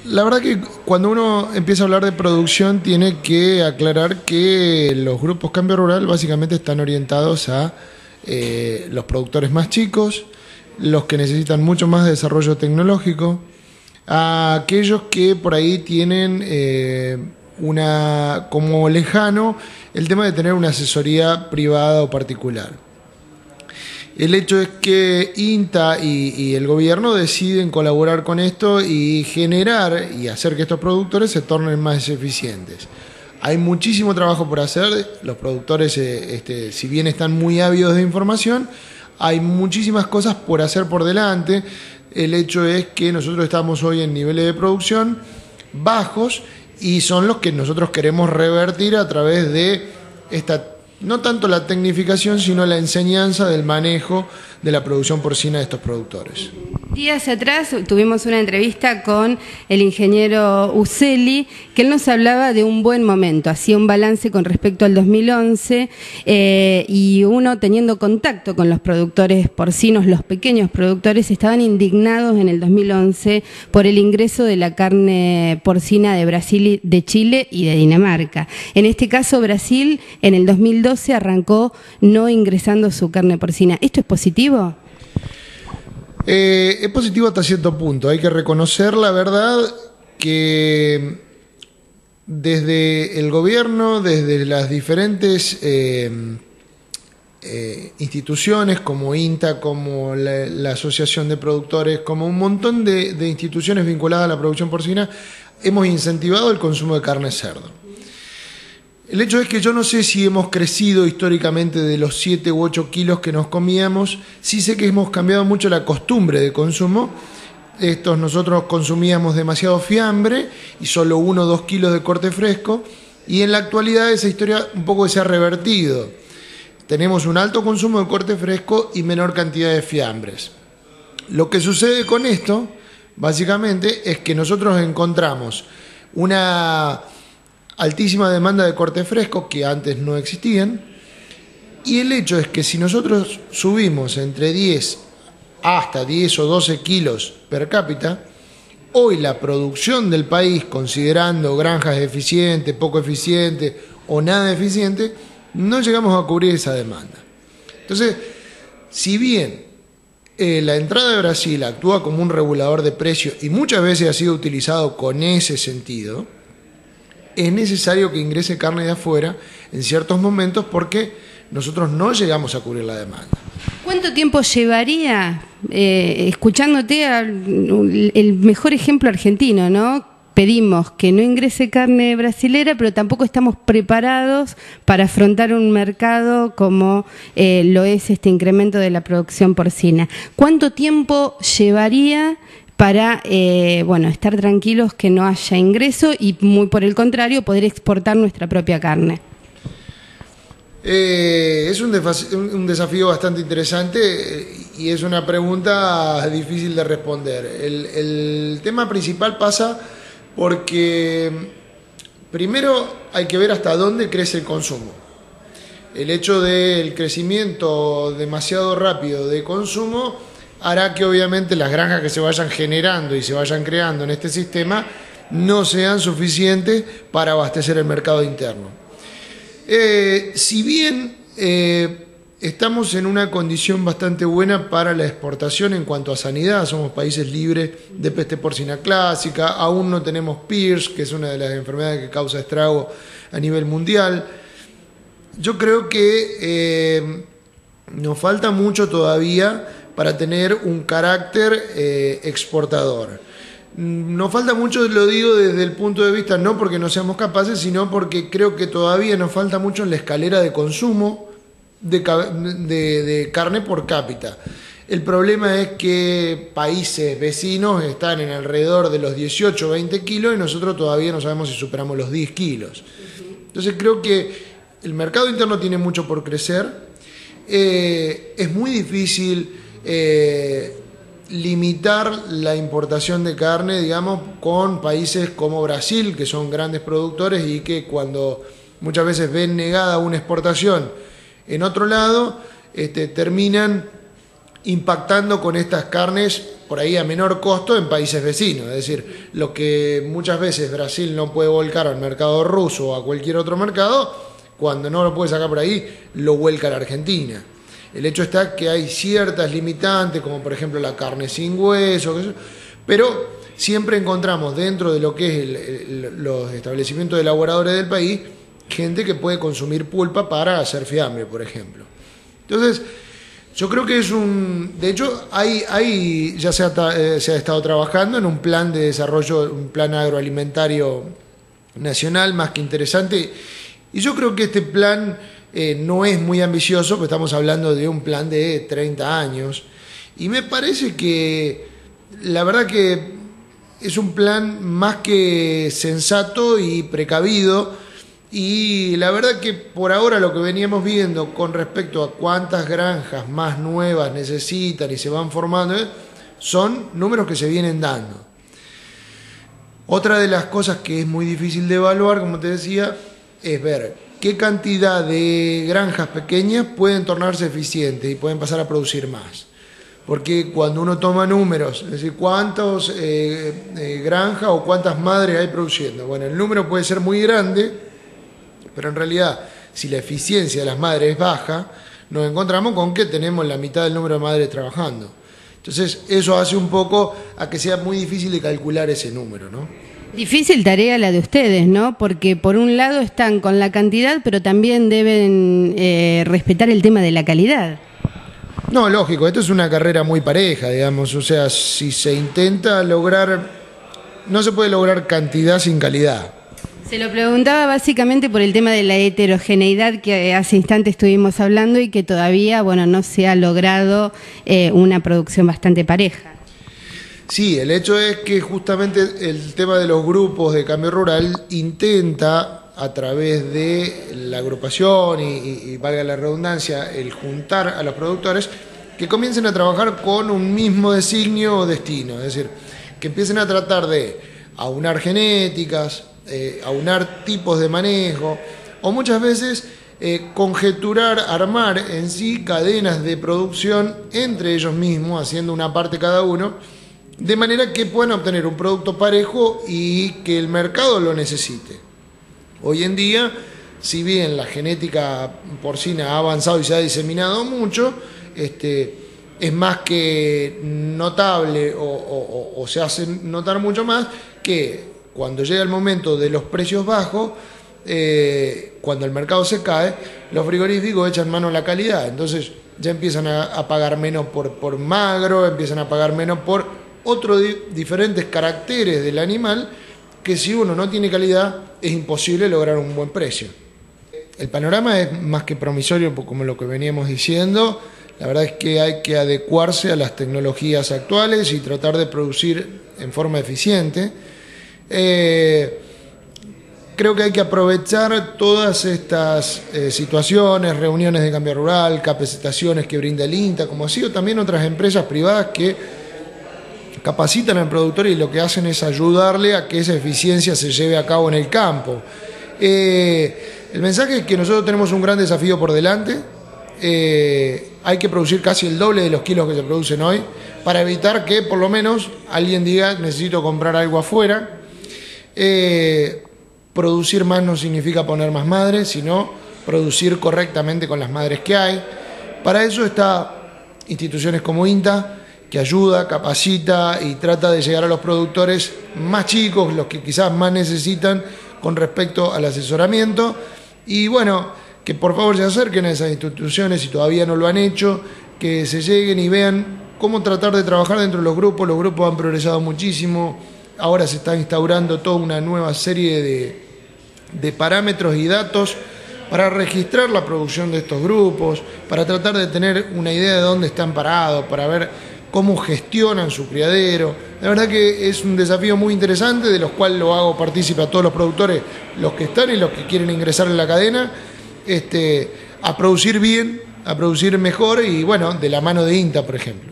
La verdad que cuando uno empieza a hablar de producción tiene que aclarar que los grupos Cambio Rural básicamente están orientados a los productores más chicos, los que necesitan mucho más desarrollo tecnológico, a aquellos que por ahí tienen como lejano el tema de tener una asesoría privada o particular. El hecho es que INTA y el gobierno deciden colaborar con esto y generar y hacer que estos productores se tornen más eficientes. Hay muchísimo trabajo por hacer, los productores, si bien están muy ávidos de información, hay muchísimas cosas por hacer por delante. El hecho es que nosotros estamos hoy en niveles de producción bajos y son los que nosotros queremos revertir a través de no tanto la tecnificación, sino la enseñanza del manejo de la producción porcina de estos productores. Días atrás tuvimos una entrevista con el ingeniero Uccelli, que él nos hablaba de un buen momento, hacía un balance con respecto al 2011 y uno teniendo contacto con los productores porcinos, los pequeños productores, estaban indignados en el 2011 por el ingreso de la carne porcina de Brasil, de Chile y de Dinamarca. En este caso, Brasil en el 2012 arrancó no ingresando su carne porcina. ¿Esto es positivo? Es positivo hasta cierto punto. Hay que reconocer la verdad que desde el gobierno, desde las diferentes instituciones como INTA, como la Asociación de Productores, como un montón de instituciones vinculadas a la producción porcina, hemos incentivado el consumo de carne de cerdo. El hecho es que yo no sé si hemos crecido históricamente de los 7 u 8 kilos que nos comíamos. Sí sé que hemos cambiado mucho la costumbre de consumo. Nosotros consumíamos demasiado fiambre y solo 1 o 2 kilos de corte fresco. Y en la actualidad esa historia un poco se ha revertido. Tenemos un alto consumo de corte fresco y menor cantidad de fiambres. Lo que sucede con esto, básicamente, es que nosotros encontramos una altísima demanda de corte fresco que antes no existían, y el hecho es que si nosotros subimos entre 10 hasta 10 o 12 kilos per cápita, hoy la producción del país, considerando granjas eficientes, poco eficientes o nada eficientes, no llegamos a cubrir esa demanda. Entonces, si bien la entrada de Brasil actúa como un regulador de precios y muchas veces ha sido utilizado con ese sentido, es necesario que ingrese carne de afuera en ciertos momentos porque nosotros no llegamos a cubrir la demanda. ¿Cuánto tiempo llevaría, escuchándote, el mejor ejemplo argentino, ¿no? Pedimos que no ingrese carne brasilera, pero tampoco estamos preparados para afrontar un mercado como lo es este incremento de la producción porcina. ¿Cuánto tiempo llevaría para estar tranquilos que no haya ingreso y, muy por el contrario, poder exportar nuestra propia carne? Es un desafío bastante interesante y es una pregunta difícil de responder. El tema principal pasa porque primero hay que ver hasta dónde crece el consumo. El hecho del crecimiento demasiado rápido de consumo hará que obviamente las granjas que se vayan generando y se vayan creando en este sistema no sean suficientes para abastecer el mercado interno. Si bien estamos en una condición bastante buena para la exportación en cuanto a sanidad, somos países libres de peste porcina clásica, aún no tenemos PIRS, que es una de las enfermedades que causa estrago a nivel mundial. Yo creo que nos falta mucho todavía para tener un carácter exportador. Nos falta mucho, lo digo desde el punto de vista, no porque no seamos capaces, sino porque creo que todavía nos falta mucho en la escalera de consumo de carne por cápita. El problema es que países vecinos están en alrededor de los 18 o 20 kilos y nosotros todavía no sabemos si superamos los 10 kilos. Entonces creo que el mercado interno tiene mucho por crecer. Es muy difícil limitar la importación de carne, digamos, con países como Brasil, que son grandes productores y que cuando muchas veces ven negada una exportación en otro lado, terminan impactando con estas carnes por ahí a menor costo en países vecinos. Es decir, lo que muchas veces Brasil no puede volcar al mercado ruso o a cualquier otro mercado, cuando no lo puede sacar por ahí, lo vuelca a la Argentina. El hecho está que hay ciertas limitantes, como por ejemplo la carne sin hueso, pero siempre encontramos dentro de lo que es los establecimientos de elaboradores del país, gente que puede consumir pulpa para hacer fiambre, por ejemplo. Entonces, yo creo que es de hecho, ya se ha estado trabajando en un plan de desarrollo, un plan agroalimentario nacional más que interesante, y yo creo que este plan no es muy ambicioso, porque estamos hablando de un plan de 30 años, y me parece que la verdad que es un plan más que sensato y precavido, y la verdad que por ahora lo que veníamos viendo con respecto a cuántas granjas más nuevas necesitan y se van formando, son números que se vienen dando. Otra de las cosas que es muy difícil de evaluar, como te decía, es ver qué cantidad de granjas pequeñas pueden tornarse eficientes y pueden pasar a producir más. Porque cuando uno toma números, es decir, cuántas granjas o cuántas madres hay produciendo, bueno, el número puede ser muy grande, pero en realidad, si la eficiencia de las madres es baja, nos encontramos con que tenemos la mitad del número de madres trabajando. Entonces, eso hace un poco a que sea muy difícil de calcular ese número, ¿no? Difícil tarea la de ustedes, ¿no? Porque por un lado están con la cantidad, pero también deben respetar el tema de la calidad. No, lógico, esto es una carrera muy pareja, digamos, o sea, si se intenta lograr, no se puede lograr cantidad sin calidad. Se lo preguntaba básicamente por el tema de la heterogeneidad que hace instantes estuvimos hablando y que todavía, bueno, no se ha logrado una producción bastante pareja. Sí, el hecho es que justamente el tema de los grupos de cambio rural intenta, a través de la agrupación y valga la redundancia, el juntar a los productores que comiencen a trabajar con un mismo designio o destino, es decir, que empiecen a tratar de aunar genéticas, aunar tipos de manejo, o muchas veces conjeturar, armar en sí cadenas de producción entre ellos mismos, haciendo una parte cada uno, de manera que puedan obtener un producto parejo y que el mercado lo necesite. Hoy en día, si bien la genética porcina ha avanzado y se ha diseminado mucho, es más que notable o se hace notar mucho más que cuando llega el momento de los precios bajos, cuando el mercado se cae, los frigoríficos echan mano a la calidad. Entonces ya empiezan a pagar menos por magro, empiezan a pagar menos por otros diferentes caracteres del animal, que si uno no tiene calidad es imposible lograr un buen precio. El panorama es más que promisorio, como lo que veníamos diciendo. La verdad es que hay que adecuarse a las tecnologías actuales y tratar de producir en forma eficiente. Creo que hay que aprovechar todas estas situaciones, reuniones de cambio rural, capacitaciones que brinda el INTA, como ha sido también otras empresas privadas que capacitan al productor y lo que hacen es ayudarle a que esa eficiencia se lleve a cabo en el campo. El mensaje es que nosotros tenemos un gran desafío por delante. Hay que producir casi el doble de los kilos que se producen hoy para evitar que por lo menos alguien diga necesito comprar algo afuera. Producir más no significa poner más madres, sino producir correctamente con las madres que hay. Para eso está instituciones como INTA, que ayuda, capacita y trata de llegar a los productores más chicos, los que quizás más necesitan con respecto al asesoramiento. Y bueno, que por favor se acerquen a esas instituciones si todavía no lo han hecho, que se lleguen y vean cómo tratar de trabajar dentro de los grupos. Los grupos han progresado muchísimo. Ahora se está instaurando toda una nueva serie de parámetros y datos para registrar la producción de estos grupos, para tratar de tener una idea de dónde están parados, para ver cómo gestionan su criadero. La verdad que es un desafío muy interesante, de los cuales lo hago partícipe a todos los productores, los que están y los que quieren ingresar en la cadena, a producir bien, a producir mejor y bueno, de la mano de INTA, por ejemplo.